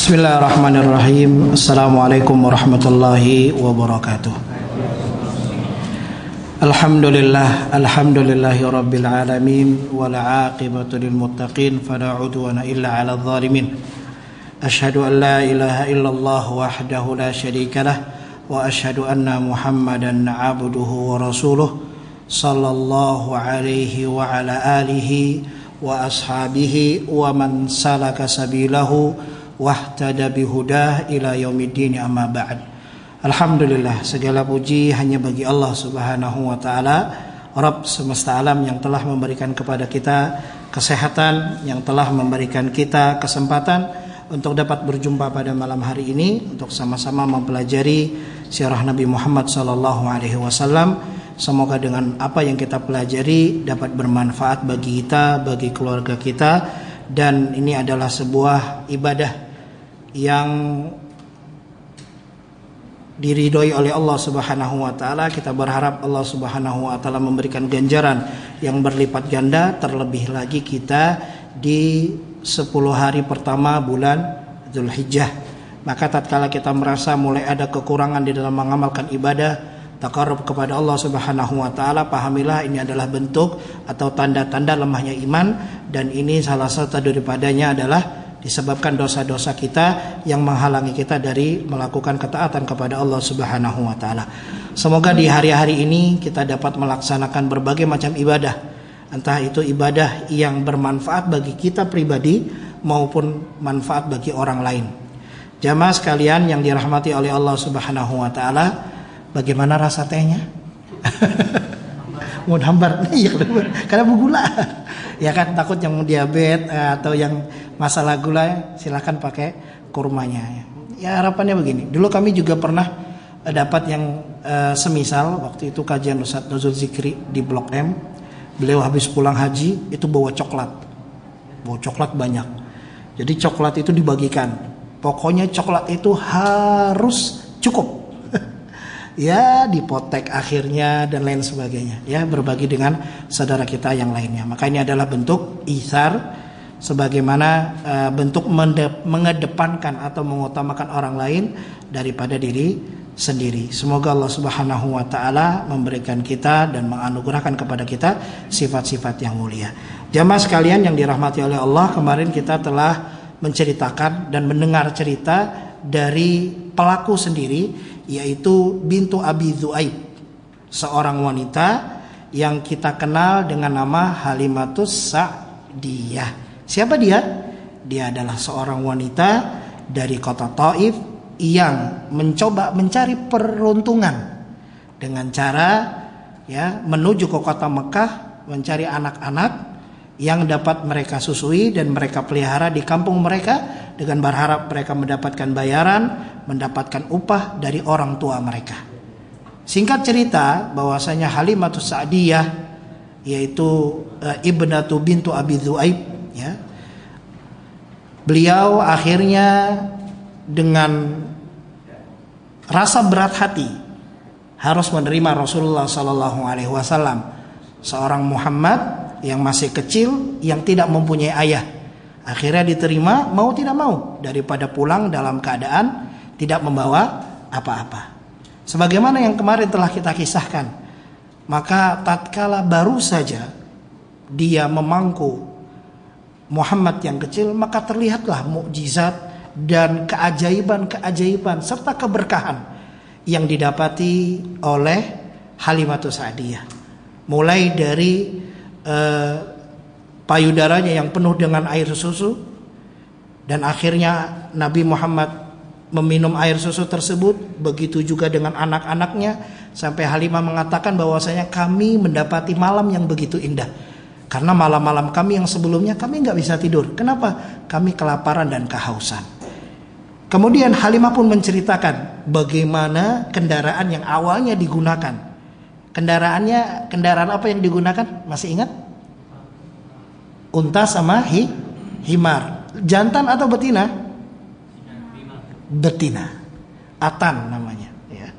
Bismillahirrahmanirrahim. Assalamualaikum warahmatullahi wabarakatuh. Alhamdulillahi rabbil alamin wal aqibatu lil muttaqin fala udwana illa 'alal zalimin. Asyhadu an la ilaha illallah wahdahu la syarikalah wa asyhadu anna Muhammadan 'abduhu wa rasuluh sallallahu alaihi wa ala alihi wa ashabihi wa man salaka sabilahu wahtada bihudah ila yaumiddin, amma ba'd. Alhamdulillah, segala puji hanya bagi Allah Subhanahu wa taala, Rabb semesta alam, yang telah memberikan kepada kita kesehatan, yang telah memberikan kita kesempatan untuk dapat berjumpa pada malam hari ini untuk sama-sama mempelajari sirah Nabi Muhammad sallallahu alaihi wasallam. Semoga dengan apa yang kita pelajari dapat bermanfaat bagi kita, bagi keluarga kita, dan ini adalah sebuah ibadah yang diridhoi oleh Allah Subhanahu wa taala. Kita berharap Allah Subhanahu wa taala memberikan ganjaran yang berlipat ganda, terlebih lagi kita di 10 hari pertama bulan Dzulhijjah. Maka tatkala kita merasa mulai ada kekurangan di dalam mengamalkan ibadah taqarrub kepada Allah Subhanahu wa taala, pahamilah ini adalah bentuk atau tanda-tanda lemahnya iman, dan ini salah satu daripadanya adalah disebabkan dosa-dosa kita yang menghalangi kita dari melakukan ketaatan kepada Allah Subhanahu wa taala. Semoga di hari-hari ini kita dapat melaksanakan berbagai macam ibadah, entah itu ibadah yang bermanfaat bagi kita pribadi maupun manfaat bagi orang lain. Jamaah sekalian yang dirahmati oleh Allah Subhanahu wa taala, bagaimana rasa tehnya? Mau hambar, iya karena bergula. Ya kan, takut yang diabetes atau yang masalah gula, silakan pakai kurmanya. Ya harapannya begini. Dulu kami juga pernah dapat yang semisal waktu itu kajian Ustaz Nuzul Zikri di Blok M. Beliau habis pulang haji itu bawa coklat banyak. Jadi coklat itu dibagikan. Pokoknya coklat itu harus cukup. Ya dipotek akhirnya dan lain sebagainya, ya berbagi dengan saudara kita yang lainnya. Maka ini adalah bentuk ihsar, sebagaimana bentuk mengedepankan atau mengutamakan orang lain daripada diri sendiri. Semoga Allah Subhanahu wa taala memberikan kita dan menganugerahkan kepada kita sifat-sifat yang mulia. Jamaah sekalian yang dirahmati oleh Allah, kemarin kita telah menceritakan dan mendengar cerita dari pelaku sendiri, yaitu bintu Abi Dzu'aib, seorang wanita yang kita kenal dengan nama Halimatus Sa'diyah. Siapa dia? Dia adalah seorang wanita dari kota Taif yang mencoba mencari peruntungan dengan cara menuju ke kota Mekah, mencari anak-anak yang dapat mereka susui dan mereka pelihara di kampung mereka, dengan berharap mereka mendapatkan bayaran, mendapatkan upah dari orang tua mereka. Singkat cerita, bahwasanya Halimatus Sa'diyah, yaitu ibnatu bintu Abi Dzu'aib, beliau akhirnya dengan rasa berat hati harus menerima Rasulullah SAW, seorang Muhammad yang masih kecil, yang tidak mempunyai ayah. Akhirnya diterima mau tidak mau, daripada pulang dalam keadaan tidak membawa apa-apa. Sebagaimana yang kemarin telah kita kisahkan, maka tatkala baru saja dia memangku Muhammad yang kecil, maka terlihatlah mukjizat dan keajaiban serta keberkahan yang didapati oleh Halimatus Sa'diyah. Mulai dari payudaranya yang penuh dengan air susu, dan akhirnya Nabi Muhammad meminum air susu tersebut. Begitu juga dengan anak-anaknya, sampai Halimah mengatakan bahwasanya kami mendapati malam yang begitu indah, karena malam-malam kami yang sebelumnya kami nggak bisa tidur. Kenapa? Kami kelaparan dan kehausan. Kemudian Halimah pun menceritakan bagaimana kendaraan yang awalnya digunakan. Kendaraan apa yang digunakan? Masih ingat? Unta sama himar. Jantan atau betina? Betina. Atan namanya, ya.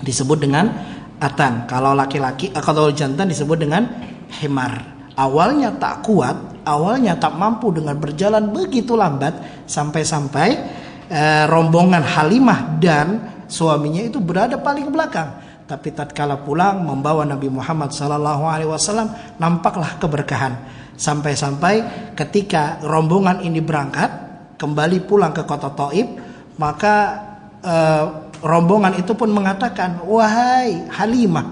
Disebut dengan atan. Kalau laki-laki, kalau jantan disebut dengan himar. Awalnya tak kuat, awalnya tak mampu dengan berjalan begitu lambat, sampai-sampai rombongan Halimah dan suaminya itu berada paling belakang. Tapi tatkala pulang membawa Nabi Muhammad SAW, nampaklah keberkahan. Sampai-sampai ketika rombongan ini berangkat kembali pulang ke kota Thaif, maka rombongan itu pun mengatakan, wahai Halimah,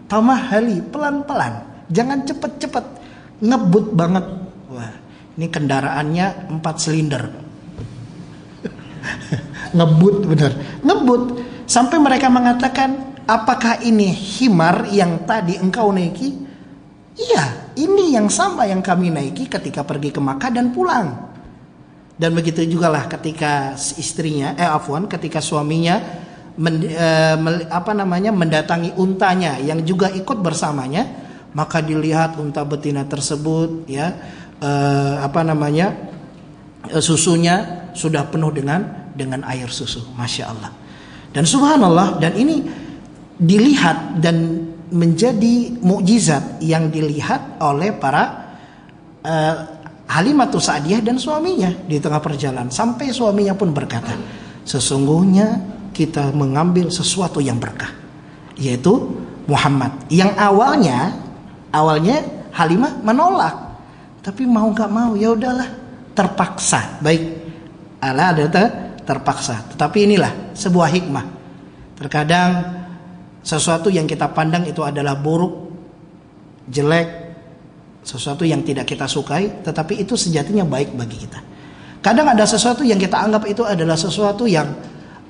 tamahali, pelan-pelan, jangan cepet-cepet, ngebut banget. Wah, ini kendaraannya 4 silinder. Ngebut bener, ngebut. Sampai mereka mengatakan, apakah ini himar yang tadi engkau naiki? Iya, ini yang sama yang kami naiki ketika pergi ke Makkah dan pulang. Dan begitu juga lah ketika istrinya, ketika suaminya mendatangi untanya yang juga ikut bersamanya, maka dilihat unta betina tersebut, ya, susunya sudah penuh dengan air susu, masya Allah. Dan subhanallah, dan ini dilihat dan menjadi mukjizat yang dilihat oleh para Halimatus Sa'diyah dan suaminya di tengah perjalanan. Sampai suaminya pun berkata, sesungguhnya kita mengambil sesuatu yang berkah, yaitu Muhammad. Yang awalnya Halimah menolak, tapi mau gak mau, ya udahlah, terpaksa. Baik, Allah ada terpaksa. Tetapi inilah sebuah hikmah. Terkadang sesuatu yang kita pandang itu adalah buruk, jelek, sesuatu yang tidak kita sukai, tetapi itu sejatinya baik bagi kita. Kadang ada sesuatu yang kita anggap itu adalah sesuatu yang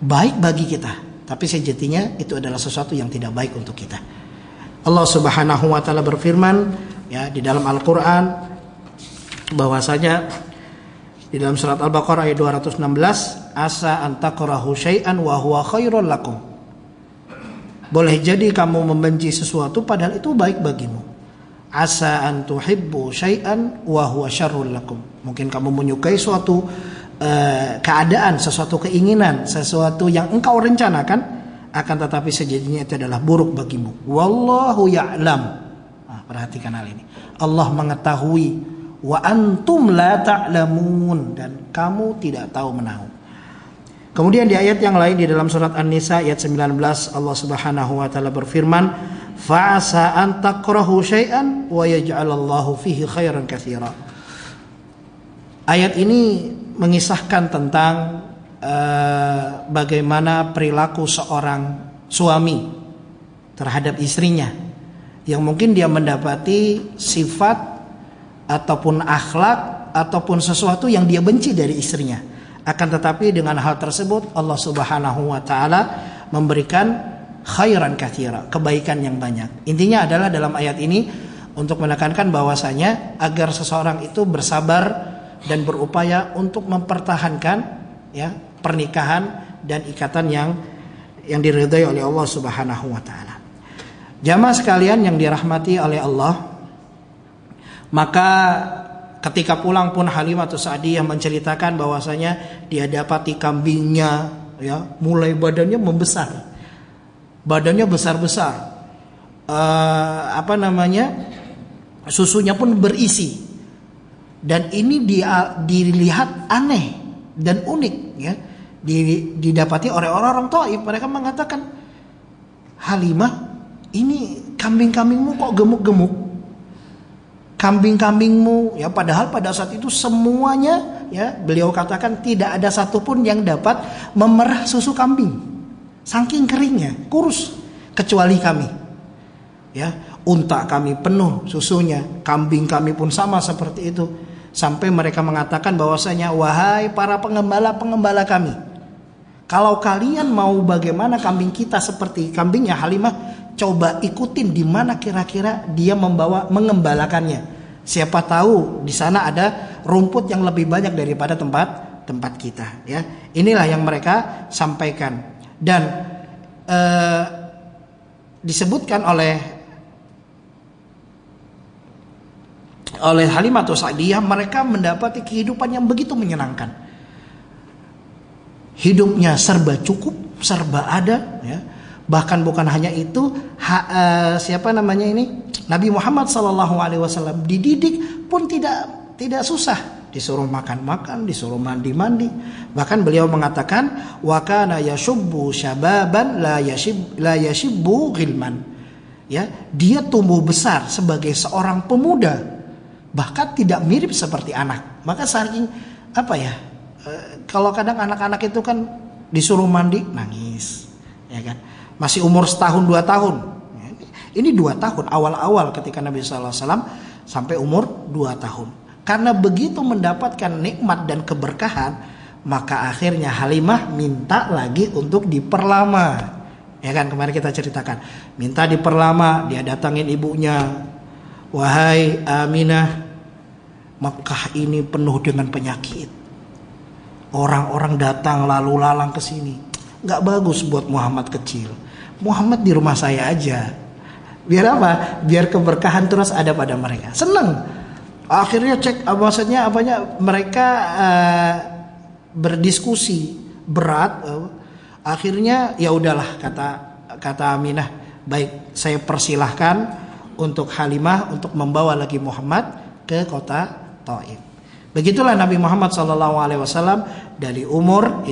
baik bagi kita, tapi sejatinya itu adalah sesuatu yang tidak baik untuk kita. Allah Subhanahu wa taala berfirman, ya, di dalam Al-Qur'an, bahwasanya di dalam surat Al-Baqarah ayat 216, asa an takrahu syai'an wa huwa khairul lakum. Boleh jadi kamu membenci sesuatu padahal itu baik bagimu. Asa an tuhibbu syai'an wa huwa syarrul lakum. Mungkin kamu menyukai suatu keadaan, sesuatu keinginan, sesuatu yang engkau rencanakan, akan tetapi sejatinya itu adalah buruk bagimu. Wallahu ya'lam. Nah, perhatikan hal ini. Allah mengetahui, wa antum la ta'lamun, dan kamu tidak tahu menahu. Kemudian di ayat yang lain di dalam surat An-Nisa ayat 19, Allah Subhanahu wa taala berfirman, fa'asa an takrahu syai'an wa yaj'alallahu fihi khairan katsira. Ayat ini mengisahkan tentang bagaimana perilaku seorang suami terhadap istrinya, yang mungkin dia mendapati sifat ataupun akhlak ataupun sesuatu yang dia benci dari istrinya. Akan tetapi dengan hal tersebut Allah Subhanahu wa taala memberikan khairan katsira, kebaikan yang banyak. Intinya adalah dalam ayat ini untuk menekankan bahwasanya agar seseorang itu bersabar dan berupaya untuk mempertahankan, ya, pernikahan dan ikatan yang diridhai oleh Allah Subhanahu wa taala. Jamaah sekalian yang dirahmati oleh Allah, maka ketika pulang pun Halimatus Sa'diyah menceritakan bahwasanya dia dapati kambingnya, ya, mulai badannya membesar. Badannya besar-besar. Susunya pun berisi. Dan ini dilihat aneh dan unik, ya. Didapati oleh orang-orang Thaif. Mereka mengatakan, Halimah, ini kambing-kambingmu kok gemuk-gemuk? Kambing-kambingmu, ya, padahal pada saat itu semuanya, ya, beliau katakan tidak ada satupun yang dapat memerah susu kambing, saking keringnya, kurus, kecuali kami, ya. Unta kami penuh susunya, kambing kami pun sama seperti itu. Sampai mereka mengatakan bahwasanya, wahai para pengembala-pengembala kami, kalau kalian mau bagaimana kambing kita seperti kambingnya Halimah, coba ikutin di mana kira-kira dia mengembalakannya. Siapa tahu di sana ada rumput yang lebih banyak daripada tempat kita, ya. Inilah yang mereka sampaikan. Dan disebutkan oleh Halimatus Sa'diyah, mereka mendapati kehidupan yang begitu menyenangkan. Hidupnya serba cukup, serba ada, ya. Bahkan bukan hanya itu, Nabi Muhammad SAW dididik pun tidak susah. disuruh makan-makan, disuruh mandi-mandi. Bahkan beliau mengatakan wa kana yashubbu syababan la yashibbu ghilman. Ya, dia tumbuh besar sebagai seorang pemuda, bahkan tidak mirip seperti anak. Maka saking kalau kadang anak-anak itu kan disuruh mandi nangis, ya kan? Masih umur setahun 2 tahun. Ini 2 tahun awal-awal ketika Nabi SAW sampai umur 2 tahun. Karena begitu mendapatkan nikmat dan keberkahan, maka akhirnya Halimah minta lagi untuk diperlama. Ya kan, kemarin kita ceritakan, minta diperlama, dia datangin ibunya. Wahai Aminah, Mekah ini penuh dengan penyakit. Orang-orang datang lalu lalang ke sini. Gak bagus buat Muhammad kecil. Muhammad di rumah saya aja. Biar apa? Biar keberkahan terus ada pada mereka. Seneng. Akhirnya mereka berdiskusi berat. Akhirnya ya udahlah, kata Aminah, baik, saya persilahkan untuk Halimah untuk membawa lagi Muhammad ke kota Thaif. Begitulah Nabi Muhammad SAW dari umur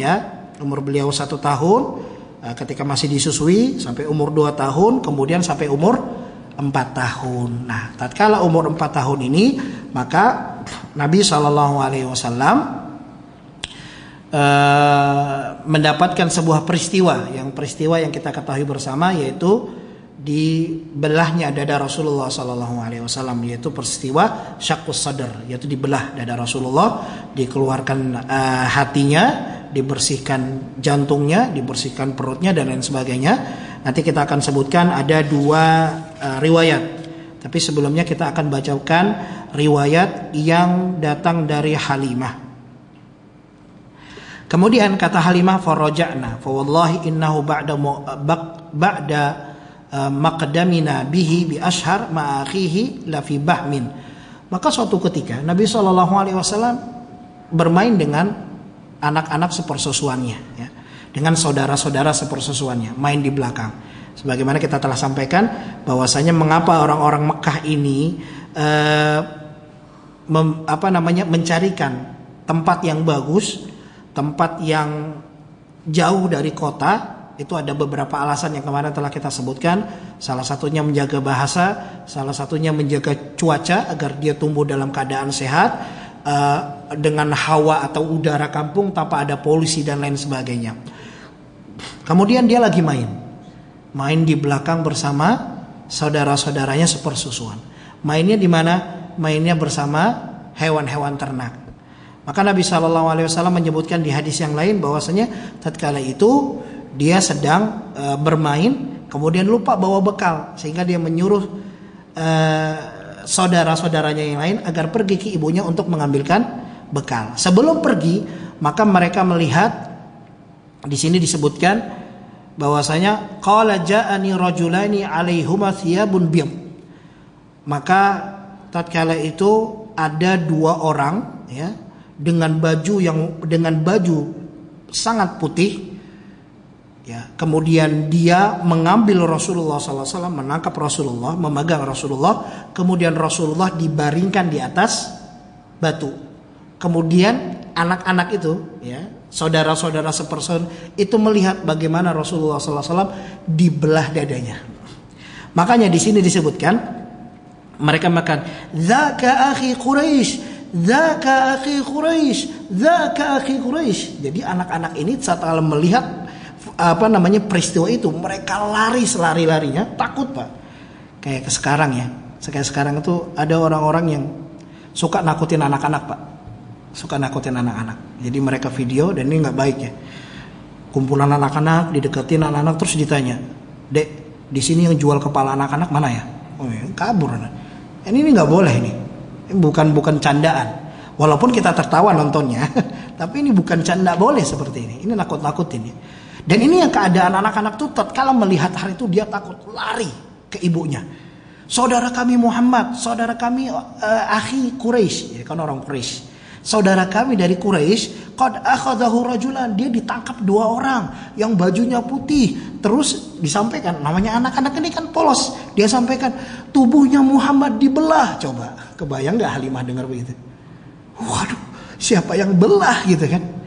beliau 1 tahun ketika masih disusui sampai umur 2 tahun, kemudian sampai umur 4 tahun. Nah, tatkala umur 4 tahun ini, maka Nabi SAW mendapatkan sebuah peristiwa yang kita ketahui bersama, yaitu dibelahnya dada Rasulullah SAW, yaitu peristiwa syaqqus sadr, yaitu dibelah dada Rasulullah, dikeluarkan hatinya, dibersihkan jantungnya, dibersihkan perutnya dan lain sebagainya. Nanti kita akan sebutkan ada 2 riwayat. Tapi sebelumnya kita akan bacakan riwayat yang datang dari Halimah. Kemudian kata Halimah, faraja'na fa wallahi innahu ba'da maqdamina bihi bi ashhar ma akhihi la fi bahmin. Maka suatu ketika Nabi SAW bermain dengan anak-anak sepersusuannya, ya, dengan saudara-saudara sepersusuannya, main di belakang. Sebagaimana kita telah sampaikan bahwasanya mengapa orang-orang Mekah ini mencarikan tempat yang bagus, tempat yang jauh dari kota, itu ada beberapa alasan yang kemarin telah kita sebutkan. Salah satunya menjaga bahasa, salah satunya menjaga cuaca agar dia tumbuh dalam keadaan sehat, dengan hawa atau udara kampung tanpa ada polusi dan lain sebagainya. Kemudian dia lagi main di belakang bersama saudara-saudaranya sepersusuan. Mainnya di mana? Mainnya bersama hewan-hewan ternak. Maka Nabi SAW menyebutkan di hadis yang lain bahwasanya tatkala itu dia sedang bermain, kemudian lupa bawa bekal, sehingga dia menyuruh saudara-saudaranya yang lain agar pergi ke ibunya untuk mengambilkan bekal. Sebelum pergi, maka mereka melihat, di sini disebutkan bahwasanya qala ja'ani rajulani 'alaihuma thiyabun biyad. Maka tatkala itu ada 2 orang, ya, dengan baju sangat putih, ya. Kemudian dia mengambil Rasulullah SAW, menangkap Rasulullah, memegang Rasulullah. Kemudian Rasulullah dibaringkan di atas batu. Kemudian anak-anak itu, ya, saudara-saudara seperson itu melihat bagaimana Rasulullah SAW dibelah dadanya. Makanya di sini disebutkan mereka makan zaka akhi Quraisy. Zaka akhi Quraisy, zaka akhi Quraisy. Jadi anak-anak ini saat melihat peristiwa itu, mereka lari selari-larinya, takut, Pak. Kayak sekarang ya. Kayak sekarang itu ada orang-orang yang suka nakutin anak-anak, Pak. Suka nakutin anak-anak. Jadi mereka video, dan ini enggak baik ya. Kumpulan anak-anak dideketin anak-anak, terus ditanya, "Dek, di sini yang jual kepala anak-anak mana ya?" Oh ya, kabur anak. Ini enggak boleh ini. Bukan candaan. Walaupun kita tertawa nontonnya, tapi ini bukan canda boleh seperti ini. Ini nakut-nakutin ya. Dan ini yang keadaan anak-anak tuh tatkala melihat hari itu dia takut, lari ke ibunya. Saudara kami Muhammad, saudara kami akhi Quraisy, ya kan orang Quraisy. Saudara kami dari Quraisy, qad akhadahu rajulan, dia ditangkap 2 orang yang bajunya putih. Terus disampaikan, namanya anak-anak ini kan polos. Dia sampaikan, tubuhnya Muhammad dibelah. Coba, kebayang gak Halimah dengar begitu? Waduh, Siapa yang belah gitu kan?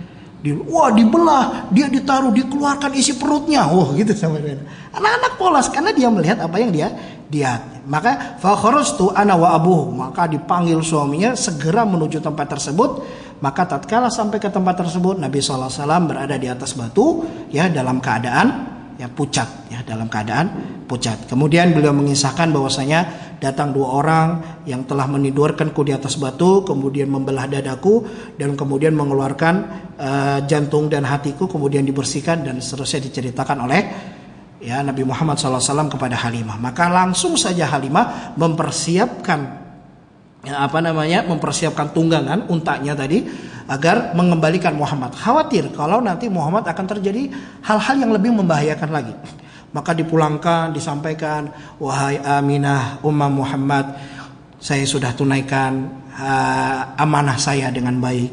Wah dibelah, dia ditaruh, dikeluarkan isi perutnya. Gitu sama dia. Anak-anak polos karena dia melihat apa yang dia lihat. Maka fa kharajtu ana wa abuhu, maka dipanggil suaminya segera menuju tempat tersebut. Maka tatkala sampai ke tempat tersebut, Nabi SAW berada di atas batu, ya dalam keadaan ya pucat, ya dalam keadaan pucat. Kemudian beliau mengisahkan bahwasanya datang 2 orang yang telah menidurkanku di atas batu, kemudian membelah dadaku dan kemudian mengeluarkan jantung dan hatiku, kemudian dibersihkan dan seterusnya diceritakan oleh ya Nabi Muhammad SAW kepada Halimah. Maka langsung saja Halimah mempersiapkan mempersiapkan tunggangan untanya tadi agar mengembalikan Muhammad. Khawatir kalau nanti Muhammad akan terjadi hal-hal yang lebih membahayakan lagi. Maka dipulangkan, disampaikan, wahai Aminah Ummah Muhammad, saya sudah tunaikan amanah saya dengan baik.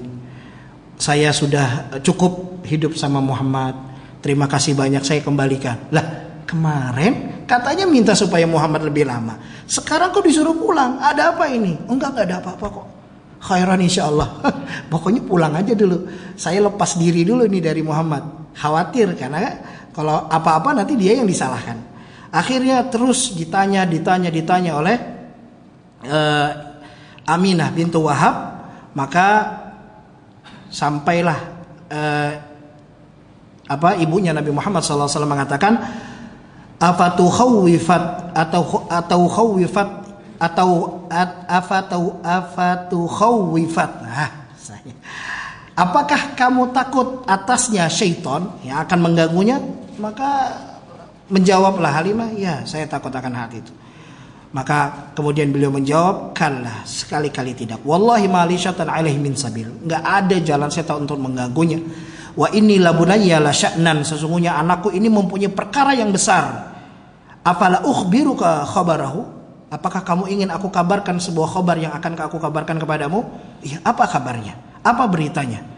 Saya sudah cukup hidup sama Muhammad. Terima kasih banyak, saya kembalikan. Lah, kemarin katanya minta supaya Muhammad lebih lama. Sekarang kok disuruh pulang? Ada apa ini? Enggak ada apa-apa kok. Khairan insyaallah. Pokoknya pulang aja dulu. Saya lepas diri dulu nih dari Muhammad. Khawatir karena kalau apa-apa nanti dia yang disalahkan. Akhirnya terus ditanya oleh Aminah bintu Wahab. Maka sampailah ibunya Nabi Muhammad SAW mengatakan, afatu khawifat apakah kamu takut atasnya syaitan yang akan mengganggunya? Maka menjawablah Halimah, ya saya takut akan hal itu. Maka kemudian beliau menjawab, kalla, sekali-kali tidak. Wallahi ma li syaitan alaihi min sabil. Enggak ada jalan setan untuk mengganggunya. Wa inni labunayya la sya'nan, sesungguhnya anakku ini mempunyai perkara yang besar. Afala ukhbiruka khabarahu, apakah kamu ingin aku kabarkan sebuah khabar yang akan aku kabarkan kepadamu? Iya, apa kabarnya? Apa beritanya?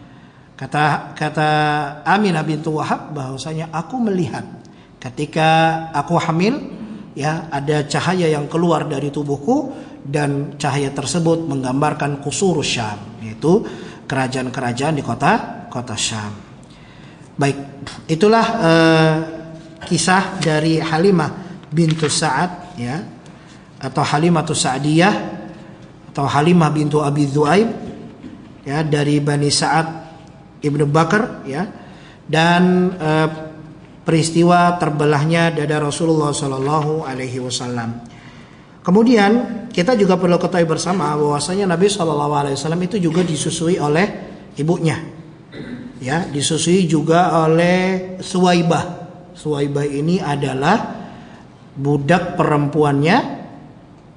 Kata Aminah bintu Wahab bahwasanya aku melihat ketika aku hamil, ya ada cahaya yang keluar dari tubuhku dan cahaya tersebut menggambarkan qusur Syam, yaitu kerajaan-kerajaan di kota Syam. Baik, itulah kisah dari Halimah bintu Sa'ad, ya, atau Halimatus Sa'diyah atau Halimah bintu Abi Dzu'aib, ya, dari Bani Sa'ad Ibnu Bakar, ya, dan peristiwa terbelahnya dada Rasulullah Sallallahu Alaihi Wasallam. Kemudian kita juga perlu ketahui bersama bahwasanya Nabi Sallallahu Alaihi Wasallam itu juga disusui oleh ibunya, ya, disusui juga oleh Suwaibah. Suwaibah ini adalah budak perempuannya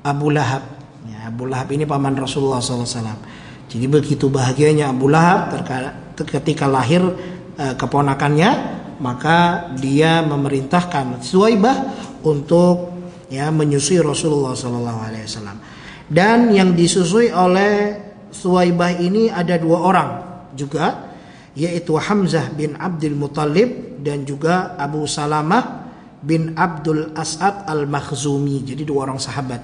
Abu Lahab. Ya, Abu Lahab ini paman Rasulullah SAW. Jadi begitu bahagianya Abu Lahab ketika lahir keponakannya, maka dia memerintahkan Suwaibah untuk, ya, menyusui Rasulullah SAW. Dan yang disusui oleh Suwaibah ini ada 2 orang juga, yaitu Hamzah bin Abdul Muttalib dan juga Abu Salamah bin Abdul As'ad al-Makhzumi. Jadi 2 orang sahabat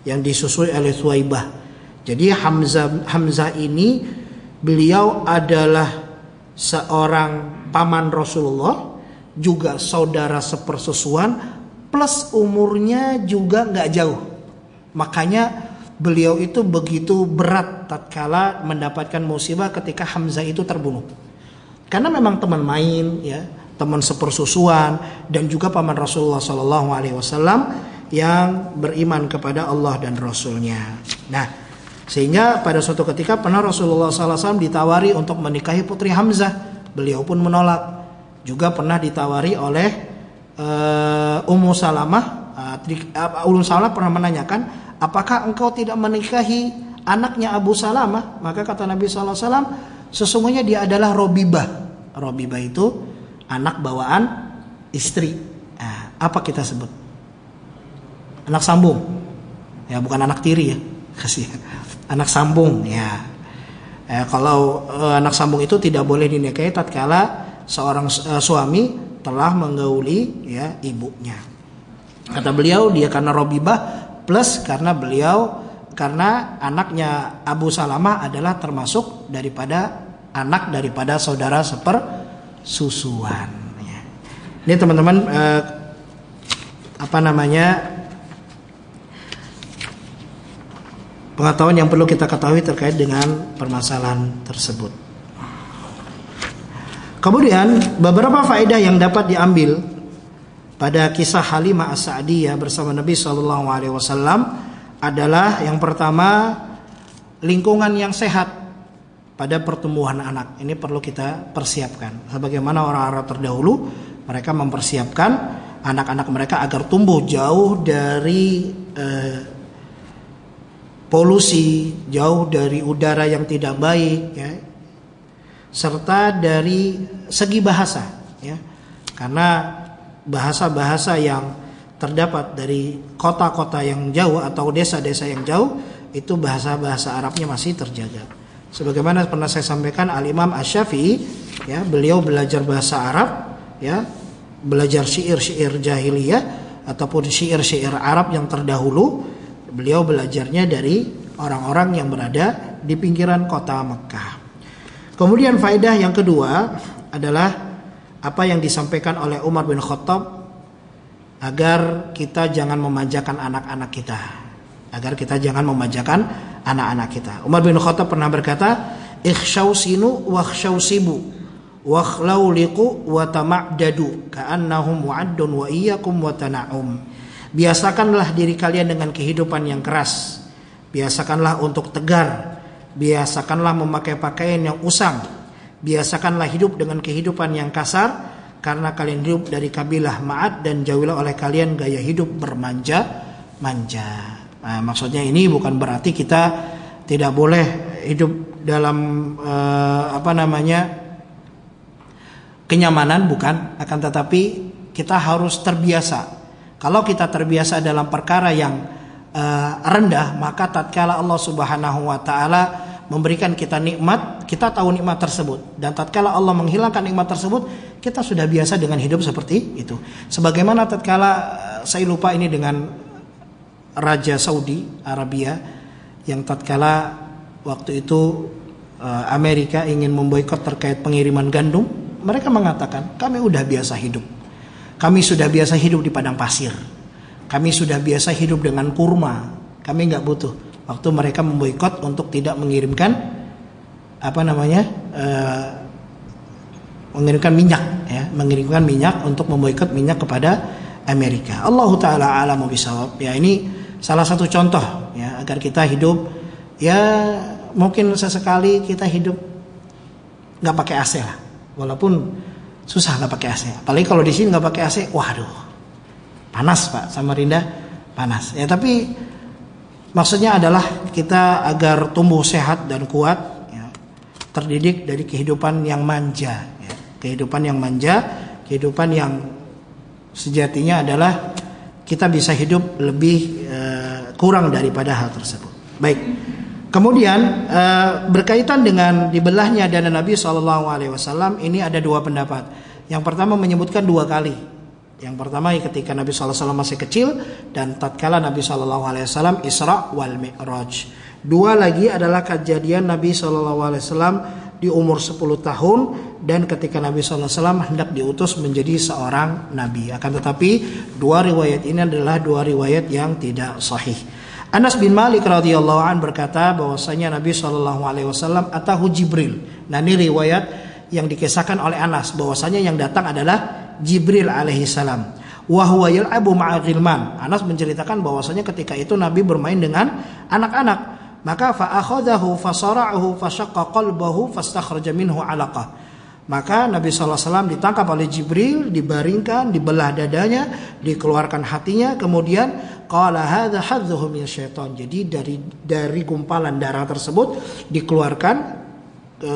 yang disusui oleh Suwaibah. Jadi Hamzah ini beliau adalah seorang paman Rasulullah, juga saudara sepersusuan, plus umurnya juga nggak jauh. Makanya beliau itu begitu berat tatkala mendapatkan musibah ketika Hamzah itu terbunuh. Karena memang teman main, ya, teman sepersusuan, dan juga paman Rasulullah SAW yang beriman kepada Allah dan Rasulnya. Nah, sehingga pada suatu ketika pernah Rasulullah SAW ditawari untuk menikahi putri Hamzah, beliau pun menolak. Juga pernah ditawari oleh Ummu Salamah. Ummu Salamah pernah menanyakan, apakah engkau tidak menikahi anaknya Abu Salamah? Maka kata Nabi SAW, sesungguhnya dia adalah Robibah. Robibah itu anak bawaan istri. Apa kita sebut? Anak sambung. Ya, bukan anak tiri, ya. Kasih. Anak sambung, ya. Kalau anak sambung itu tidak boleh dinikahi tatkala seorang suami telah menggauli, ya, ibunya. Kata beliau, dia karena Robibah plus karena beliau karena anaknya Abu Salamah adalah termasuk anak daripada saudara sepersusuan. Ya. Ini teman-teman pengetahuan yang perlu kita ketahui terkait dengan permasalahan tersebut. Kemudian beberapa faedah yang dapat diambil pada kisah Halimah As-Sa'diyah bersama Nabi SAW adalah yang pertama, lingkungan yang sehat pada pertumbuhan anak. Ini perlu kita persiapkan. Sebagaimana orang-orang terdahulu, mereka mempersiapkan anak-anak mereka agar tumbuh jauh dari polusi, jauh dari udara yang tidak baik, ya, serta dari segi bahasa, ya, karena bahasa-bahasa yang terdapat dari kota-kota yang jauh atau desa-desa yang jauh itu bahasa-bahasa Arabnya masih terjaga. Sebagaimana pernah saya sampaikan, Al-Imam Asy-Syafi'i, ya, beliau belajar bahasa Arab, ya, belajar syair-syair jahiliyah ataupun syair-syair Arab yang terdahulu. Beliau belajarnya dari orang-orang yang berada di pinggiran kota Mekah. Kemudian faedah yang kedua adalah apa yang disampaikan oleh Umar bin Khattab agar kita jangan memanjakan anak-anak kita. Umar bin Khattab pernah berkata, "Ikhshausinu wakhshausibu wakhlauliqu wa tama'dadu ka'annahum wa'addun wa iyyakum wa tana'um." Biasakanlah diri kalian dengan kehidupan yang keras. Biasakanlah untuk tegar. Biasakanlah memakai pakaian yang usang. Biasakanlah hidup dengan kehidupan yang kasar, karena kalian hidup dari kabilah Ma'ad, dan jauhilah oleh kalian gaya hidup bermanja-manja. Nah, maksudnya ini bukan berarti kita tidak boleh hidup dalam kenyamanan, bukan, akan tetapi kita harus terbiasa. Kalau kita terbiasa dalam perkara yang rendah, maka tatkala Allah Subhanahu wa taala memberikan kita nikmat, kita tahu nikmat tersebut, dan tatkala Allah menghilangkan nikmat tersebut, kita sudah biasa dengan hidup seperti itu. Sebagaimana tatkala saya lupa ini dengan Raja Saudi Arabia, yang tatkala waktu itu Amerika ingin memboikot terkait pengiriman gandum, mereka mengatakan, kami sudah biasa hidup. Kami sudah biasa hidup di padang pasir. Kami sudah biasa hidup dengan kurma. Kami nggak butuh. Waktu mereka memboikot untuk tidak mengirimkan mengirimkan minyak, ya, mengirimkan minyak untuk memboikot minyak kepada Amerika. Allah Taala a'lamu bishawab. Ya, ini salah satu contoh, ya, agar kita hidup, ya, mungkin sesekali kita hidup nggak pakai AC lah, walaupun susah nggak pakai AC. Apalagi kalau di sini nggak pakai AC, waduh, panas Pak, Samarinda panas. Ya, tapi maksudnya adalah kita agar tumbuh sehat dan kuat, ya, terdidik dari kehidupan yang manja, ya. Kehidupan yang manja, kehidupan yang sejatinya adalah kita bisa hidup lebih kurang daripada hal tersebut. Baik. Kemudian berkaitan dengan dibelahnya dana Nabi SAW, ini ada dua pendapat. Yang pertama menyebutkan dua kali. Yang pertama ketika Nabi SAW masih kecil, dan tatkala Nabi SAW Isra wal Mi'raj. Dua lagi adalah kejadian Nabi SAW di umur 10 tahun, dan ketika Nabi SAW hendak diutus menjadi seorang Nabi. Akan tetapi dua riwayat ini adalah dua riwayat yang tidak sahih. Anas bin Malik radhiyallahu an berkata bahwasanya Nabi SAW atahu Jibril. Nah, ini riwayat yang dikisahkan oleh Anas bahwasanya yang datang adalah Jibril alaihi salam. Wa huwa yal'abu ma'a ghilman. Anas menceritakan bahwasanya ketika itu Nabi bermain dengan anak-anak. Maka fa akhadahu fasara'ahu fashaqqa qalbahu fastakhraja minhu 'alaqah. Maka Nabi SAW ditangkap oleh Jibril, dibaringkan, dibelah dadanya, dikeluarkan hatinya, kemudian qala hadza hadzuhu min syaitan. Jadi dari gumpalan darah tersebut dikeluarkan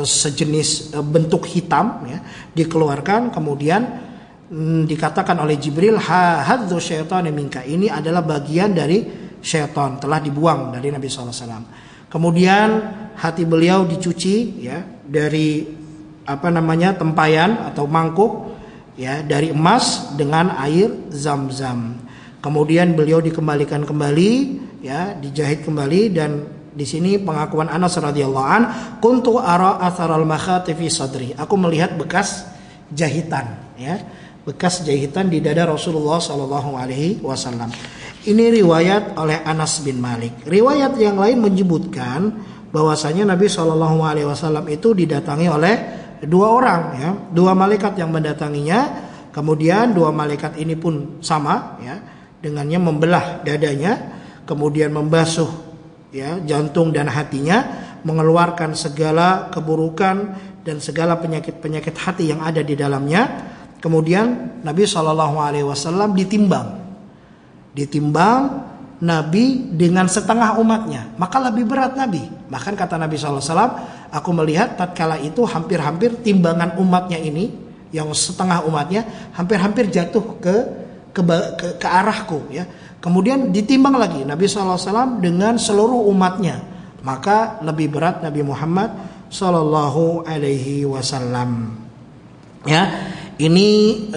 sejenis bentuk hitam, ya, dikeluarkan, kemudian dikatakan oleh Jibril, hadzu syaitan minka, ini adalah bagian dari syaitan, telah dibuang dari Nabi SAW. Kemudian hati beliau dicuci, ya, dari tempayan atau mangkuk, ya, dari emas dengan air Zam-Zam. Kemudian beliau dikembalikan kembali, ya, dijahit kembali. Dan di sini pengakuan Anas radhiyallahu an, kuntu ara atharal makhati fi sadri. Aku melihat bekas jahitan, ya, bekas jahitan di dada Rasulullah sallallahu alaihi wasallam. Ini riwayat oleh Anas bin Malik. Riwayat yang lain menyebutkan bahwasanya Nabi sallallahu alaihi wasallam itu didatangi oleh dua orang, ya, dua malaikat yang mendatanginya. Kemudian dua malaikat ini pun sama, ya, dengannya membelah dadanya, kemudian membasuh, ya, jantung dan hatinya, mengeluarkan segala keburukan dan segala penyakit-penyakit hati yang ada di dalamnya. Kemudian Nabi Shallallahu Alaihi Wasallam ditimbang Nabi dengan setengah umatnya, maka lebih berat Nabi. Bahkan kata Nabi Shallallahu Alaihi Wasallam, aku melihat tatkala itu hampir-hampir timbangan umatnya ini, yang setengah umatnya hampir-hampir jatuh ke arahku, ya. Kemudian ditimbang lagi Nabi SAW dengan seluruh umatnya, maka lebih berat Nabi Muhammad Sallallahu Alaihi Wasallam. Ya, ini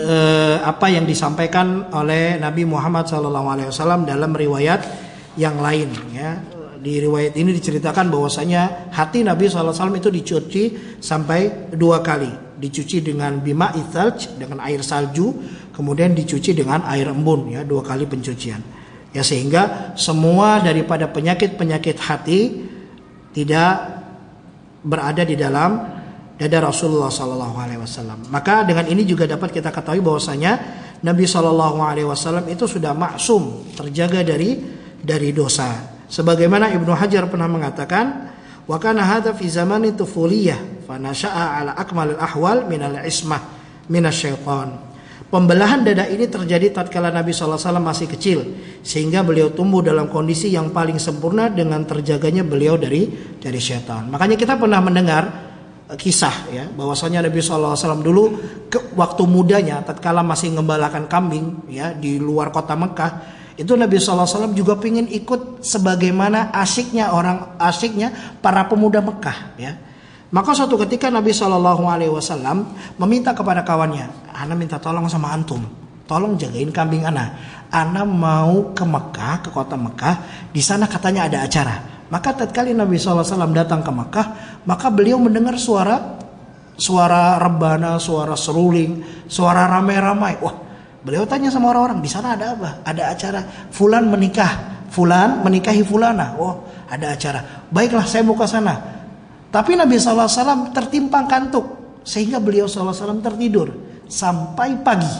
apa yang disampaikan oleh Nabi Muhammad Sallallahu Alaihi Wasallam dalam riwayat yang lain, ya. Di riwayat ini diceritakan bahwasanya hati Nabi SAW itu dicuci sampai 2 kali. Dicuci dengan bima ithalj, dengan air salju, kemudian dicuci dengan air embun, ya, 2 kali pencucian. Ya, sehingga semua daripada penyakit-penyakit hati tidak berada di dalam dada Rasulullah SAW. Maka dengan ini juga dapat kita ketahui bahwasanya Nabi SAW itu sudah maksum, terjaga dari dosa. Sebagaimana Ibnu Hajar pernah mengatakan, wa kana hadza fi zamani tufuliyah fa nasha'a ala akmalil ahwal minal ismah minasyaitan. Pembelahan dada ini terjadi tatkala Nabi sallallahu alaihi wasallam masih kecil, sehingga beliau tumbuh dalam kondisi yang paling sempurna dengan terjaganya beliau dari syaitan. Makanya kita pernah mendengar kisah, ya, bahwasanya Nabi sallallahu alaihi wasallam dulu waktu mudanya tatkala masih ngembalakan kambing, ya, di luar kota Mekah, itu Nabi SAW juga ingin ikut sebagaimana asyiknya para pemuda Mekah, ya. Maka suatu ketika Nabi SAW meminta kepada kawannya, ana minta tolong sama antum, tolong jagain kambing ana mau ke Mekah, ke kota Mekah, di sana katanya ada acara. Maka tatkala Nabi SAW datang ke Mekah, maka beliau mendengar suara rebana, suara seruling, suara ramai-ramai. Wah, beliau tanya sama orang-orang, di sana ada apa? Ada acara. Fulan menikahi fulana. Oh, ada acara. Baiklah, saya mau ke sana. Tapi Nabi SAW tertimpang kantuk, sehingga beliau SAW tertidur sampai pagi.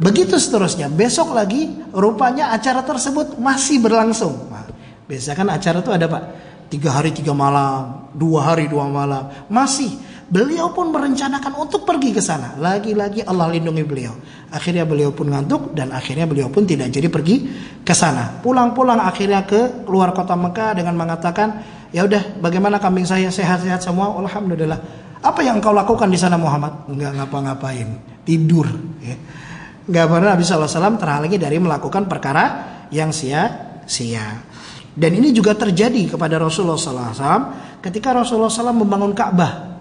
Begitu seterusnya. Besok lagi, rupanya acara tersebut masih berlangsung. Nah, biasa kan acara itu ada, Pak, 3 hari 3 malam, 2 hari 2 malam, masih. Beliau pun merencanakan untuk pergi ke sana. Lagi-lagi Allah lindungi beliau. Akhirnya beliau pun ngantuk dan akhirnya beliau pun tidak jadi pergi ke sana. Pulang-pulang akhirnya ke luar kota Mekah dengan mengatakan, ya udah, bagaimana kambing saya, sehat-sehat semua? Alhamdulillah. Apa yang engkau lakukan di sana Muhammad? Enggak ngapa-ngapain, tidur. Ya. Enggak pernah Nabi SAW terhalangi dari melakukan perkara yang sia-sia. Dan ini juga terjadi kepada Rasulullah SAW ketika Rasulullah SAW membangun Ka'bah.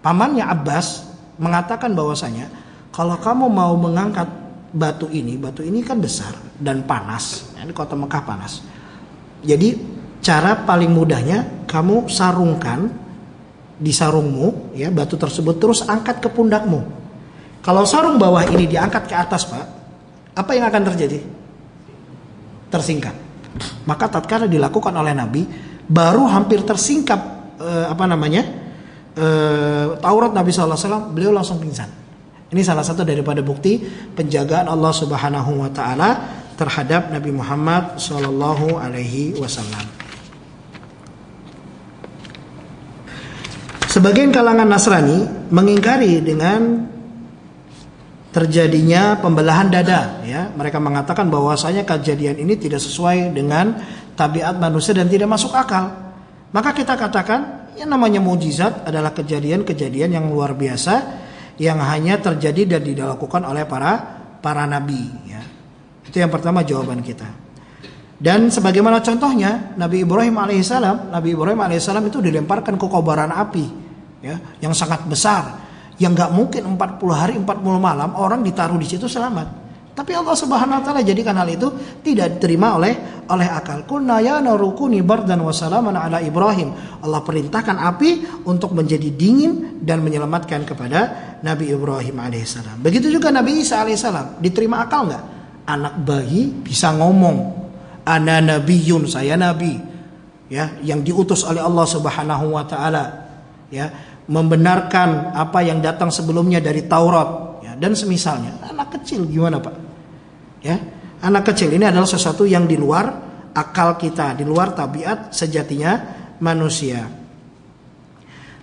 Pamannya Abbas mengatakan bahwasanya kalau kamu mau mengangkat batu ini kan besar dan panas. Ini kota Mekah panas. Jadi cara paling mudahnya kamu sarungkan di sarungmu, ya, batu tersebut, terus angkat ke pundakmu. Kalau sarung bawah ini diangkat ke atas, Pak, apa yang akan terjadi? Tersingkap. Maka tatkala dilakukan oleh Nabi, baru hampir tersingkap Taurat Nabi SAW, beliau langsung pingsan. Ini salah satu daripada bukti penjagaan Allah Subhanahu wa taala terhadap Nabi Muhammad sallallahu alaihi wasallam. Sebagian kalangan Nasrani mengingkari dengan terjadinya pembelahan dada, ya. Mereka mengatakan bahwasanya kejadian ini tidak sesuai dengan tabiat manusia dan tidak masuk akal. Maka kita katakan, yang namanya mukjizat adalah kejadian-kejadian yang luar biasa yang hanya terjadi dan dilakukan oleh para nabi, ya. Itu yang pertama jawaban kita. Dan sebagaimana contohnya Nabi Ibrahim alaihissalam itu dilemparkan ke kobaran api, ya, yang sangat besar, yang nggak mungkin 40 hari 40 malam orang ditaruh di situ selamat. Tapi Allah Subhanahu wa taala jadikan hal itu tidak diterima oleh akal. Qulna ya narukuni bardan wa salaman ala Ibrahim. Allah perintahkan api untuk menjadi dingin dan menyelamatkan kepada Nabi Ibrahim alaihissalam. Begitu juga Nabi Isa alaihissalam. Diterima akal enggak? Anak bayi bisa ngomong. Ana nabiyyun, saya nabi. Ya, yang diutus oleh Allah Subhanahu wa taala. Ya, membenarkan apa yang datang sebelumnya dari Taurat. Dan semisalnya. Anak kecil gimana Pak? Ya, anak kecil ini adalah sesuatu yang di luar akal kita, di luar tabiat sejatinya manusia.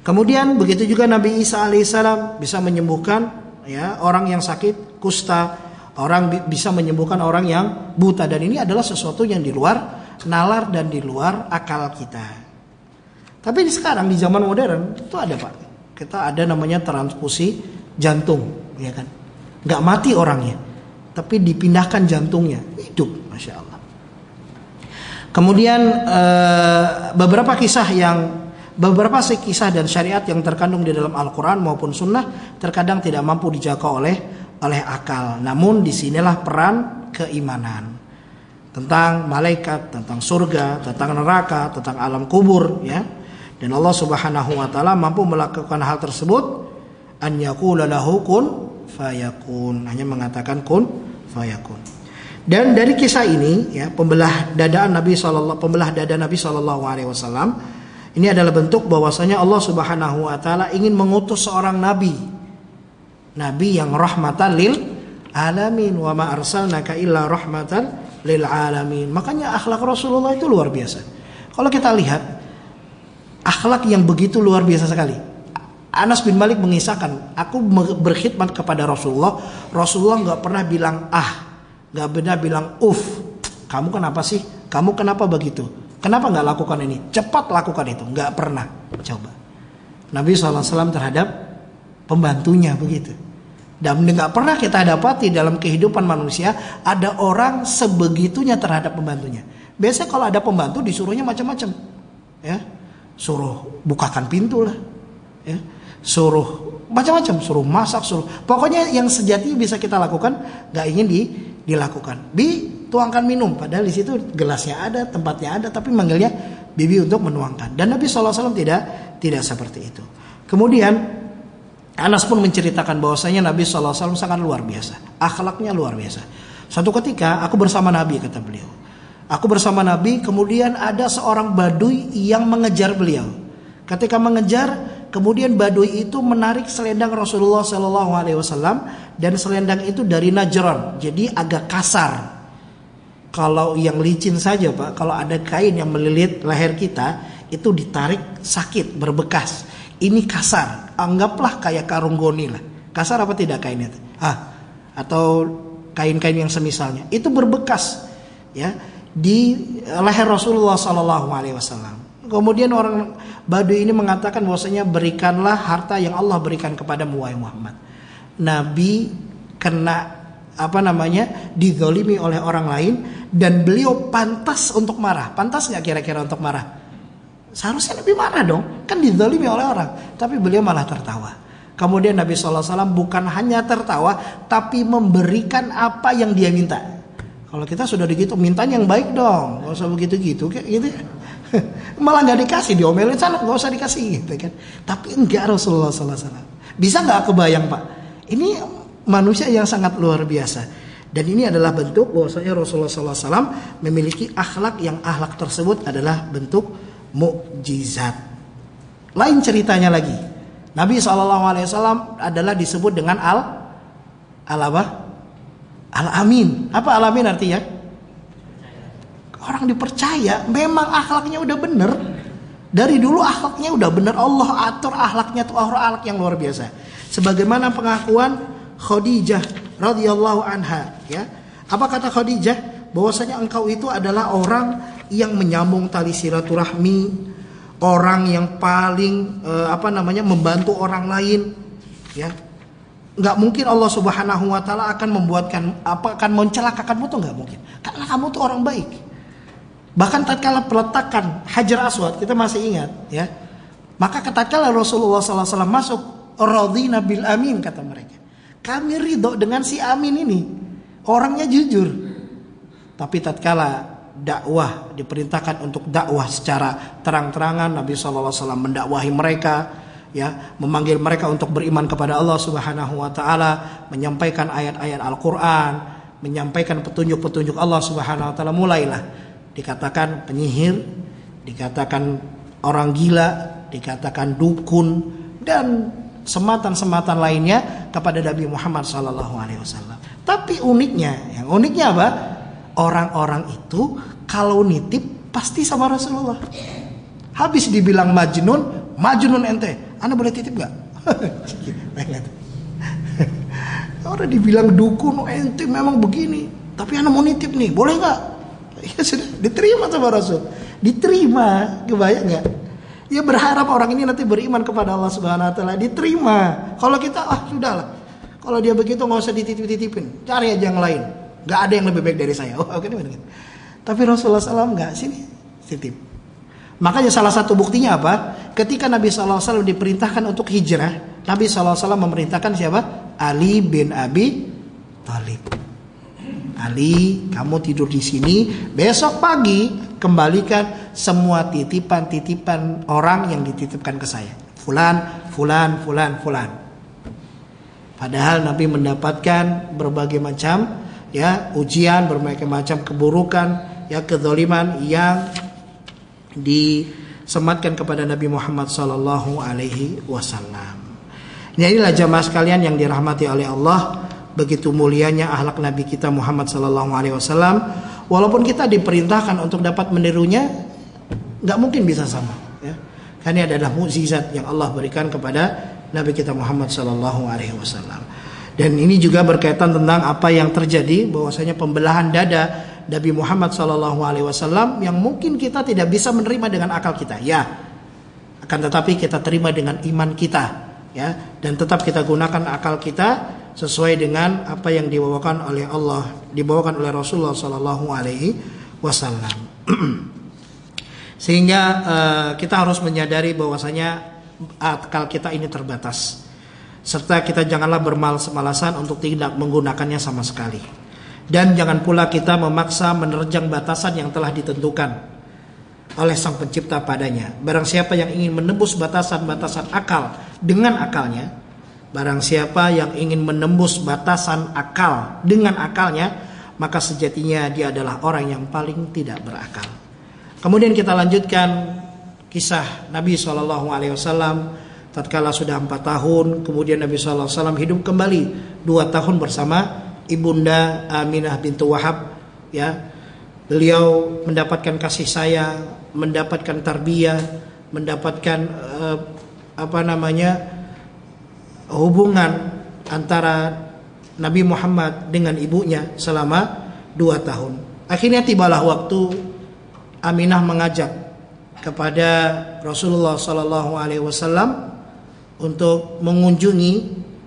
Kemudian begitu juga Nabi Isa alaihissalam bisa menyembuhkan ya orang yang sakit kusta, bisa menyembuhkan orang yang buta, dan ini adalah sesuatu yang di luar nalar dan di luar akal kita. Tapi sekarang di zaman modern itu ada Pak. Kita ada namanya transfusi jantung. Ya kan, nggak mati orangnya, tapi dipindahkan jantungnya, hidup, masya Allah. Kemudian beberapa kisah dan syariat yang terkandung di dalam Al-Quran maupun Sunnah terkadang tidak mampu dijangkau oleh akal. Namun disinilah peran keimanan tentang malaikat, tentang surga, tentang neraka, tentang alam kubur, ya. Dan Allah Subhanahu Wa Taala mampu melakukan hal tersebut. An yaqula lahu kun fayakun, hanya mengatakan kun fayakun. Dan dari kisah ini ya, pembelah dada Nabi sallallahu alaihi wasallam ini adalah bentuk bahwasanya Allah Subhanahu wa taala ingin mengutus seorang nabi yang rahmatan lil alamin, wa ma arsalnaka illa rahmatan lil alamin. Makanya akhlak Rasulullah itu luar biasa. Kalau kita lihat akhlak yang begitu luar biasa sekali. Anas bin Malik mengisahkan, aku berkhidmat kepada Rasulullah nggak pernah bilang nggak pernah bilang kamu kenapa sih, kamu kenapa begitu, kenapa nggak lakukan ini, cepat lakukan itu, nggak pernah. Coba Nabi SAW terhadap pembantunya begitu. Dan nggak pernah kita dapati dalam kehidupan manusia ada orang sebegitunya terhadap pembantunya. Biasanya kalau ada pembantu disuruhnya macam-macam, ya, suruh bukakan pintu lah, ya, suruh macam-macam, suruh masak, pokoknya yang sejati bisa kita lakukan, nggak ingin dilakukan. Tuangkan minum, padahal di situ gelasnya ada, tempatnya ada, tapi manggilnya bibi untuk menuangkan. Dan Nabi SAW tidak seperti itu. Kemudian Anas pun menceritakan bahwasanya Nabi SAW sangat luar biasa, akhlaknya luar biasa. Suatu ketika aku bersama Nabi, kata beliau. Aku bersama Nabi, kemudian ada seorang badui yang mengejar beliau. Ketika mengejar, kemudian badui itu menarik selendang Rasulullah SAW, dan selendang itu dari Najran, jadi agak kasar. Kalau yang licin saja Pak, kalau ada kain yang melilit leher kita, itu ditarik sakit, berbekas. Ini kasar, anggaplah kayak karung goni lah. Kasar apa tidak kainnya? Atau kain-kain yang semisalnya, itu berbekas, ya, di leher Rasulullah SAW. Kemudian orang Badui ini mengatakan bahwasanya berikanlah harta yang Allah berikan kepadamu wahai Muhammad. Nabi kena dizalimi oleh orang lain dan beliau pantas untuk marah. Pantas nggak kira-kira untuk marah? Seharusnya Nabi marah dong, kan dizalimi oleh orang. Tapi beliau malah tertawa. Kemudian Nabi SAW bukan hanya tertawa, tapi memberikan apa yang dia minta. Kalau kita sudah begitu, mintanya yang baik dong, nggak usah begitu-gitu, kayak gitu. Malah nggak dikasih, diomelin sana, nggak usah dikasih, gitu kan. Tapi enggak, Rasulullah SAW. Bisa nggak kebayang Pak? Ini manusia yang sangat luar biasa. Dan ini adalah bentuk bahwasanya Rasulullah SAW memiliki akhlak yang akhlak tersebut adalah bentuk mukjizat. Lain ceritanya lagi, Nabi SAW adalah disebut dengan Al-Amin. Apa Al-Amin artinya? Orang dipercaya, memang akhlaknya udah bener. Dari dulu akhlaknya udah bener. Allah atur akhlaknya tuh akhlak yang luar biasa. Sebagaimana pengakuan Khadijah radhiyallahu anha, ya. Apa kata Khadijah? Bahwasanya engkau itu adalah orang yang menyambung tali silaturahmi, orang yang paling membantu orang lain, ya. Nggak mungkin Allah Subhanahu wa taala akan akan mencelakakanmu, tuh nggak mungkin. Karena kamu tuh orang baik. Bahkan tatkala peletakan Hajar Aswad, kita masih ingat, ya. Maka tatkala Rasulullah SAW masuk, radhina bil amin, kata mereka. Kami ridho dengan si Amin ini. orangnya jujur. Tapi tatkala dakwah diperintahkan untuk dakwah secara terang-terangan, Nabi SAW mendakwahi mereka, ya, memanggil mereka untuk beriman kepada Allah Subhanahu wa taala, menyampaikan ayat-ayat Al-Qur'an, menyampaikan petunjuk-petunjuk Allah Subhanahu wa taala, mulailah dikatakan penyihir, dikatakan orang gila, dikatakan dukun, dan sematan-sematan lainnya kepada Nabi Muhammad SAW. Tapi uniknya apa? Orang-orang itu kalau nitip pasti sama Rasulullah. Habis dibilang majnun ente, Anda boleh titip gak? Orang dibilang dukun, ente memang begini, tapi Anda mau nitip nih, boleh gak? Ya sudah, diterima sama Rasul. Diterima, kebayang gak? Ya berharap orang ini nanti beriman kepada Allah Subhanahu wa taala, diterima. Kalau kita sudahlah. Kalau dia begitu nggak usah dititip-titipin, cari aja yang lain. Nggak ada yang lebih baik dari saya. Tapi Rasulullah SAW nggak, sini titip. Makanya salah satu buktinya apa? Ketika Nabi SAW diperintahkan untuk hijrah, Nabi SAW memerintahkan siapa? Ali bin Abi Thalib. Ali, kamu tidur di sini, besok pagi kembalikan semua titipan-titipan orang yang dititipkan ke saya. Fulan. Padahal Nabi mendapatkan berbagai macam ujian, berbagai macam keburukan, kezaliman yang disematkan kepada Nabi Muhammad sallallahu alaihi wasallam. Inilah jamaah sekalian yang dirahmati oleh Allah, begitu mulianya akhlak Nabi kita Muhammad sallallahu alaihi wasallam. Walaupun kita diperintahkan untuk dapat menirunya, nggak mungkin bisa sama, ya. Karena ini adalah mukjizat yang Allah berikan kepada Nabi kita Muhammad sallallahu alaihi wasallam. Dan ini juga berkaitan tentang apa yang terjadi, bahwasanya pembelahan dada Nabi Muhammad sallallahu alaihi wasallam yang mungkin kita tidak bisa menerima dengan akal kita, ya. Akan tetapi kita terima dengan iman kita, ya, dan tetap kita gunakan akal kita sesuai dengan apa yang dibawakan oleh Allah, dibawakan oleh Rasulullah sallallahu alaihi wasallam. Sehingga kita harus menyadari bahwasanya akal kita ini terbatas, serta kita janganlah bermalas-malasan untuk tidak menggunakannya sama sekali. Dan jangan pula kita memaksa menerjang batasan yang telah ditentukan oleh Sang Pencipta padanya. Barang siapa yang ingin menembus batasan-batasan akal dengan akalnya, barang siapa yang ingin menembus batasan akal dengan akalnya, maka sejatinya dia adalah orang yang paling tidak berakal. Kemudian kita lanjutkan kisah Nabi SAW. Tatkala sudah 4 tahun, kemudian Nabi SAW hidup kembali 2 tahun bersama ibunda Aminah bintu Wahab, ya. Beliau mendapatkan kasih sayang, mendapatkan tarbiyah, mendapatkan hubungan antara Nabi Muhammad dengan ibunya selama 2 tahun. Akhirnya tibalah waktu Aminah mengajak kepada Rasulullah SAW untuk mengunjungi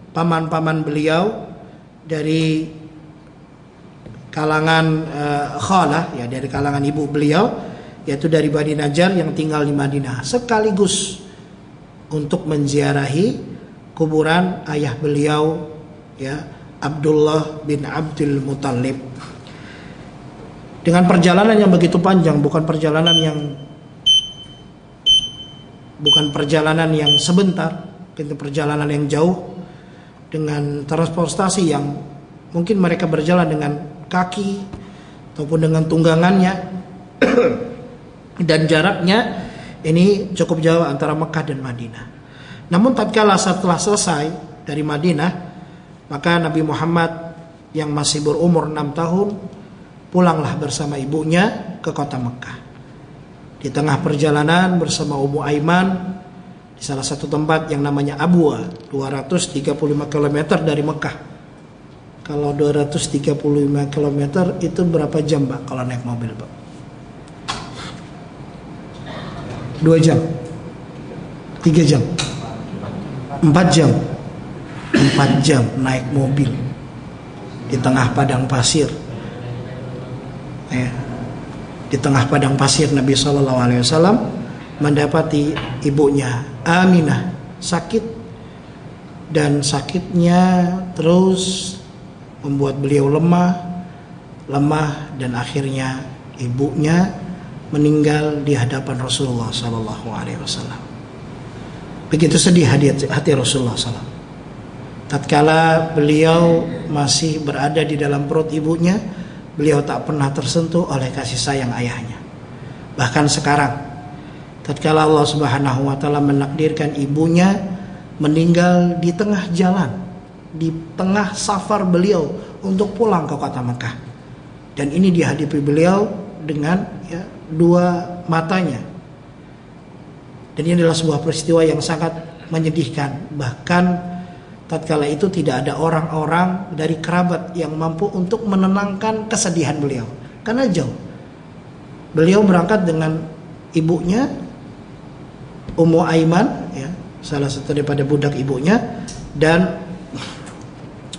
paman-paman beliau dari kalangan khalah, ya, dari kalangan ibu beliau, yaitu dari Bani Najjar yang tinggal di Madinah, sekaligus untuk menziarahi kuburan ayah beliau, ya, Abdullah bin Abdul Muttalib. Dengan perjalanan yang begitu panjang, bukan perjalanan yang sebentar, itu perjalanan yang jauh, dengan transportasi yang mungkin mereka berjalan dengan kaki ataupun dengan tunggangannya dan jaraknya ini cukup jauh antara Mekah dan Madinah. Namun tatkala setelah selesai dari Madinah, maka Nabi Muhammad yang masih berumur 6 tahun pulanglah bersama ibunya ke kota Mekah. Di tengah perjalanan bersama Ummu Aiman di salah satu tempat yang namanya Abwa, 235 km dari Mekah. Kalau 235 km itu berapa jam, Pak, kalau naik mobil, Pak? 2 jam? 3 jam? 4 jam? 4 jam naik mobil di tengah padang pasir, ya. Di tengah padang pasir Nabi SAW mendapati ibunya Aminah sakit, dan sakitnya terus membuat beliau lemah dan akhirnya ibunya meninggal di hadapan Rasulullah Sallallahu Alaihi Wasallam. Begitu sedih hati Rasulullah SAW. Tatkala beliau masih berada di dalam perut ibunya, beliau tak pernah tersentuh oleh kasih sayang ayahnya. Bahkan sekarang, tatkala Allah Subhanahu Wa Taala menakdirkan ibunya meninggal di tengah jalan, di tengah safar beliau untuk pulang ke kota Mekah, dan ini dihadapi beliau dengan dua matanya. Dan ini adalah sebuah peristiwa yang sangat menyedihkan. Bahkan tatkala itu tidak ada orang-orang dari kerabat yang mampu untuk menenangkan kesedihan beliau, karena jauh. Beliau berangkat dengan ibunya, Ummu Aiman, salah satu daripada budak ibunya, dan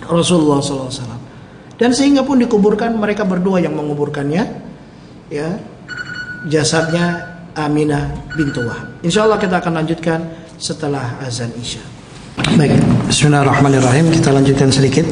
Rasulullah SAW. Dan sehingga pun dikuburkan, mereka berdua yang menguburkannya, jasadnya Aminah bintu Wahab. Insyaallah kita akan lanjutkan setelah azan Isya. Baik, bismillahirrahmanirrahim. Kita lanjutkan sedikit.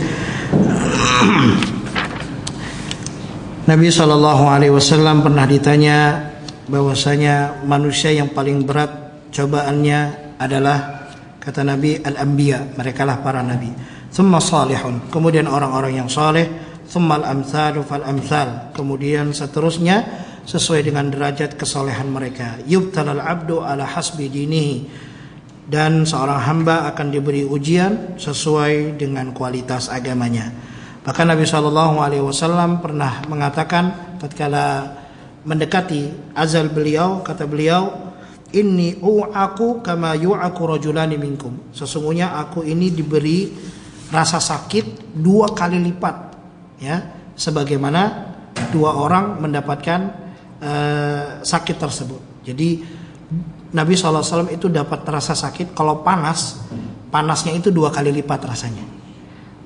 Nabi SAW pernah ditanya bahwasanya manusia yang paling berat cobaannya adalah, kata Nabi, al-anbiya, merekalah para nabi. Tsumma salihun, kemudian orang-orang yang saleh, tsumma al-amsalu fal-amsal, kemudian seterusnya sesuai dengan derajat kesolehan mereka. Yubtalal abdu ala hasbi dinihi, dan seorang hamba akan diberi ujian sesuai dengan kualitas agamanya. Bahkan Nabi SAW pernah mengatakan tatkala mendekati azal beliau, kata beliau, inni u'aku kama yu'aku rajulani minkum, sesungguhnya aku ini diberi rasa sakit 2 kali lipat, sebagaimana 2 orang mendapatkan sakit tersebut. Jadi Nabi SAW itu dapat rasa sakit kalau panasnya itu 2 kali lipat rasanya.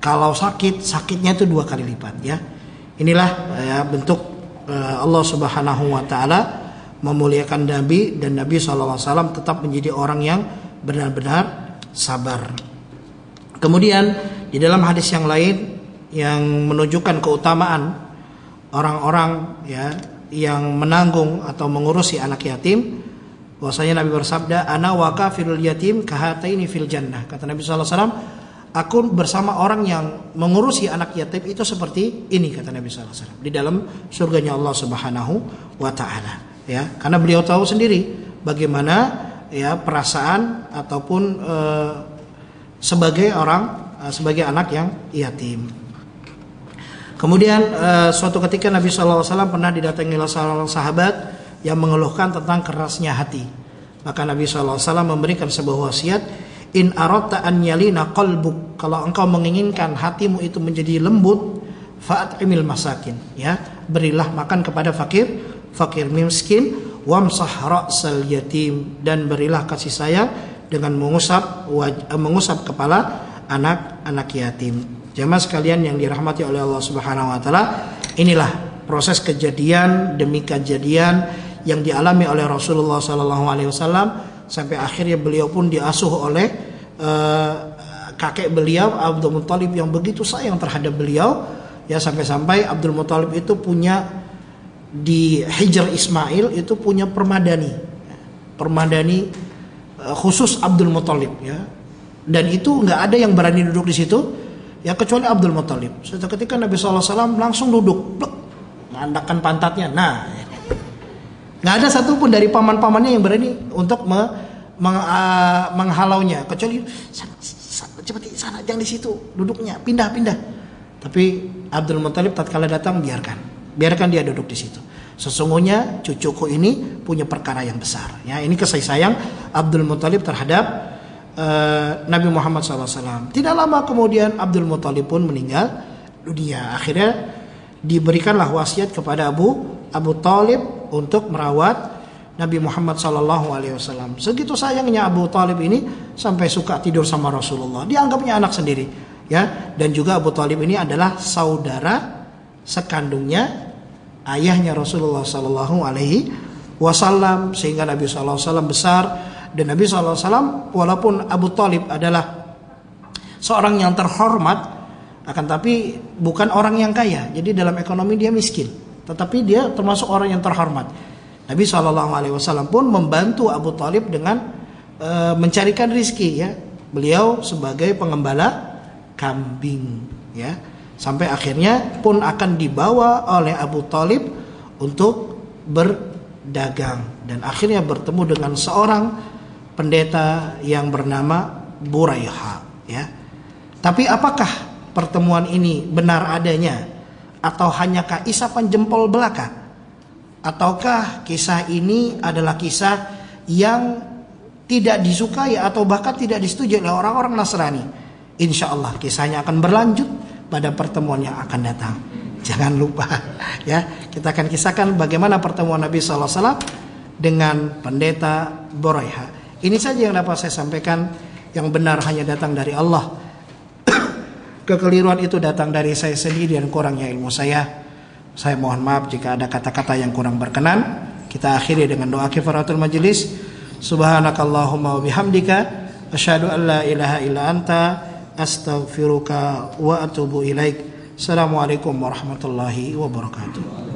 Kalau sakitnya itu 2 kali lipat. Inilah bentuk Allah Subhanahu Wa Taala memuliakan Nabi, dan Nabi SAW tetap menjadi orang yang benar-benar sabar. Kemudian di dalam hadis yang lain yang menunjukkan keutamaan orang-orang yang menanggung atau mengurusi anak yatim, bahwasanya Nabi bersabda, ana wa kafirul yatim kahataini fil jannah. Kata Nabi SAW, aku bersama orang yang mengurusi anak yatim itu seperti ini, kata Nabi SAW, di dalam surganya Allah Subhanahu Wa Taala. Karena beliau tahu sendiri bagaimana perasaan ataupun sebagai anak yang yatim. Kemudian suatu ketika Nabi SAW pernah didatangi oleh seorang sahabat yang mengeluhkan tentang kerasnya hati. Maka Nabi SAW memberikan sebuah wasiat, in aradta an yalina qalbuk, kalau engkau menginginkan hatimu itu menjadi lembut, fa'at'imil masakin, berilah makan kepada fakir miskin, wamsah ra'sal yatim, dan berilah kasih sayang dengan mengusap kepala anak yatim. Jamaah sekalian yang dirahmati oleh Allah Subhanahu Wa Taala, inilah proses kejadian demi kejadian yang dialami oleh Rasulullah Sallallahu Alaihi Wasallam, sampai akhirnya beliau pun diasuh oleh kakek beliau Abdul Muthalib yang begitu sayang terhadap beliau, sampai-sampai Abdul Muthalib itu punya di Hijr Ismail itu punya permadani khusus Abdul Muthalib, dan itu nggak ada yang berani duduk di situ kecuali Abdul Muthalib. Suatu ketika Nabi SAW langsung duduk, mengandakkan pantatnya. Nggak ada satupun dari paman-pamannya yang berani untuk menghalaunya, kecuali sana jangan di situ duduknya, pindah. Tapi Abdul Muthalib tatkala datang, biarkan dia duduk di situ. Sesungguhnya cucuku ini punya perkara yang besar. Ini kasih sayang Abdul Muthalib terhadap Nabi Muhammad SAW. Tidak lama kemudian Abdul Muthalib pun meninggal dunia. Akhirnya diberikanlah wasiat kepada Abu Talib untuk merawat Nabi Muhammad SAW. Segitu sayangnya Abu Talib ini sampai suka tidur sama Rasulullah. Dianggapnya anak sendiri, Dan juga Abu Talib ini adalah saudara sekandungnya ayahnya Rasulullah SAW, sehingga Nabi SAW besar. Dan Nabi SAW walaupun Abu Talib adalah seorang yang terhormat, Akan tapi bukan orang yang kaya. Jadi dalam ekonomi dia miskin, tetapi dia termasuk orang yang terhormat. Nabi SAW pun membantu Abu Thalib dengan mencarikan rizki, ya. Beliau sebagai pengembala kambing, ya. Sampai akhirnya pun akan dibawa oleh Abu Thalib untuk berdagang, dan akhirnya bertemu dengan seorang pendeta yang bernama Buraiha, ya. Tapi apakah pertemuan ini benar adanya, atau hanyakah isapan jempol belaka, ataukah kisah ini adalah kisah yang tidak disukai atau bahkan tidak disetujui oleh orang-orang Nasrani? Insya Allah kisahnya akan berlanjut pada pertemuan yang akan datang. Jangan lupa, ya, kita akan kisahkan bagaimana pertemuan Nabi SAW dengan pendeta Buraiha. Ini saja yang dapat saya sampaikan. Yang benar hanya datang dari Allah. Kekeliruan itu datang dari saya sendiri dan kurangnya ilmu saya. Saya mohon maaf jika ada kata-kata yang kurang berkenan. Kita akhiri dengan doa kifaratul majelis. Subhanakallahumma wa bihamdika asyhadu an la ilaha illa anta astaghfiruka wa atubu ilaik. Assalamualaikum warahmatullahi wabarakatuh.